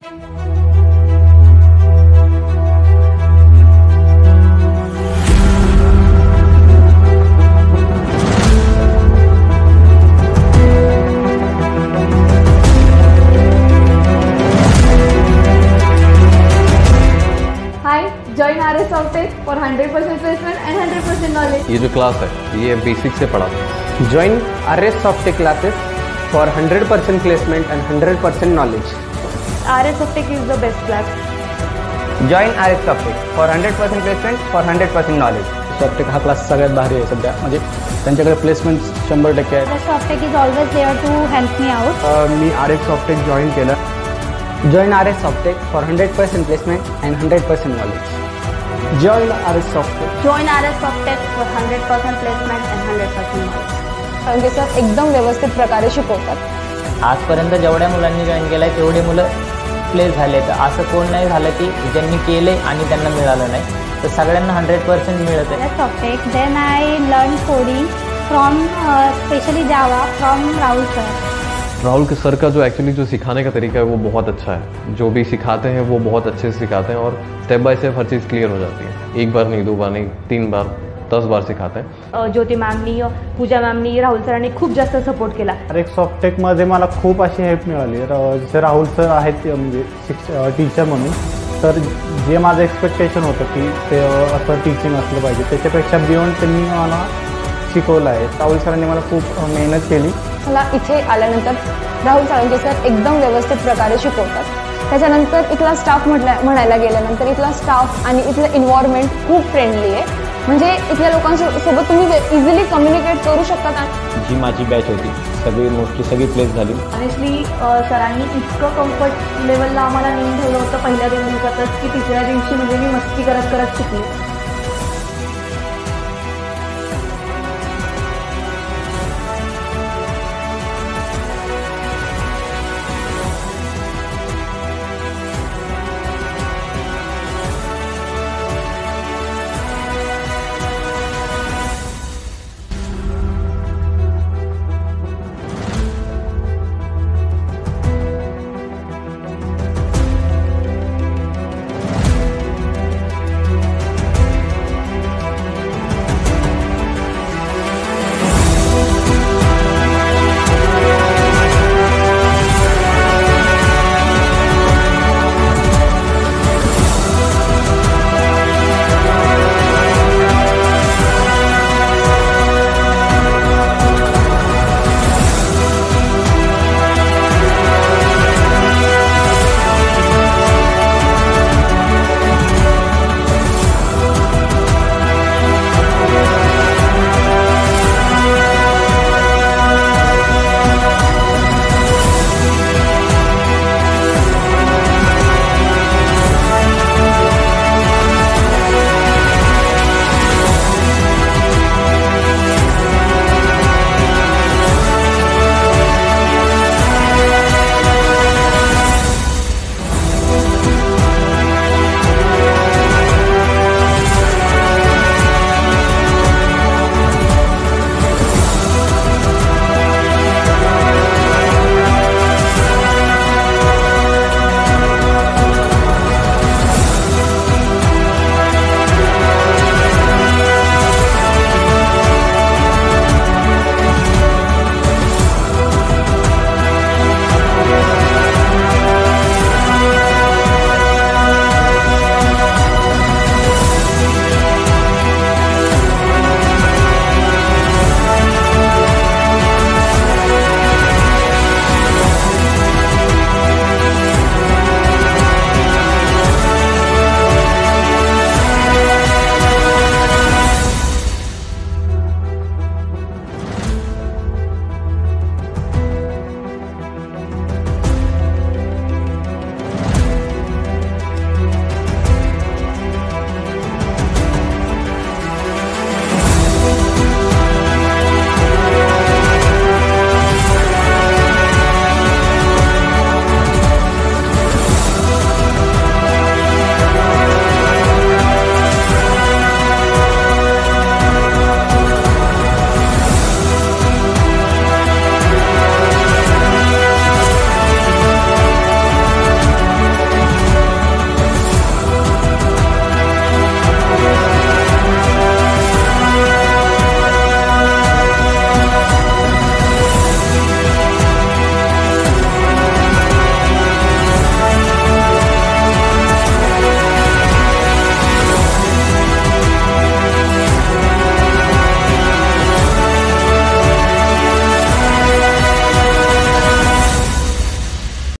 Join RS Softech for 100% placement and 100% knowledge. ये जो class है ये बेसिक से पढ़ाते हैं। Join RS Softech classes for 100% placement and 100% knowledge. RS Softech is the best class. Join RS Softech for 100% placement for 100% knowledge. Softech हा class सगळ्यात भारी आहे सध्या, म्हणजे त्यांच्याकडे प्लेसमेंट 100% आहे. Softech is always there to help me out. Me RS Softech join केलं. Join RS Softech for 100% placement and 100% knowledge. Join RS Softech. Join RS Softech for 100% placement and 100% knowledge. कारण sir एकदम व्यवस्थित प्रकारे शिकवतात. आजपर्यंत जेवढ्या मुलांनी जॉईन केलंय तेवढे मुलं प्लेस झाले. तर असं कोण नाही झालं की ज्यांनी केले आणि त्यांना मिळालं नाही. तर सगळ्यांना 100% मिळत आहे. Softech. Then I learned coding from especially Java from Rahul sir. Rahul K sir का जो एक्चुअली जो सिखाने का तरीका है वो बहुत अच्छा है। जो भी सिखाते हैं वो बहुत अच्छे से सिखाते हैं और step by step her cheese clear हो जाती है। एक बार नहीं, 2 बार नहीं, 3 बार 10 बार सिखाते हैं। ज्योती मॅमनी, पूजा मॅमनी, राहुल सरांनी खूप जास्त सपोर्ट केला। RS Softechमध्ये मला खूप अशी हेल्प मिळाली। जसे राहुल सर आहेत म्हणजे टीचर म्हणून, तर जे माझं एक्सपेक्टेशन होतं की ते असं टीचिंग असलं पाहिजे त्याच्यापेक्षा बियॉन्ड त्यांनी मला शिकवलं आहे। राहुल सरांनी मला खूप मेहनत केली। मला इथे आल्यानंतर राहुल साळुंखे सर एकदम व्यवस्थित प्रकारे शिकवतात। त्याच्यानंतर इथला स्टाफ म्हणायला गेल्यानंतर इथला स्टाफ आणि इथलं एन्व्हायरमेंट खूप फ्रेंडली आहे। म्हणजे इथल्या लोकांसोबत तुम्ही इझिली कम्युनिकेट करू शकता। जी माझी बॅच होती सगळी मोस्टली सगळी प्लेस झाली। ऑनेस्टली सरांनी इतकं कम्फर्ट लेवलला आम्हाला नेऊन ठेवलं होतं पहिल्या 2 दिवसातच की तिसऱ्या दिवशी म्हणजे मी मस्ती करत शिकले।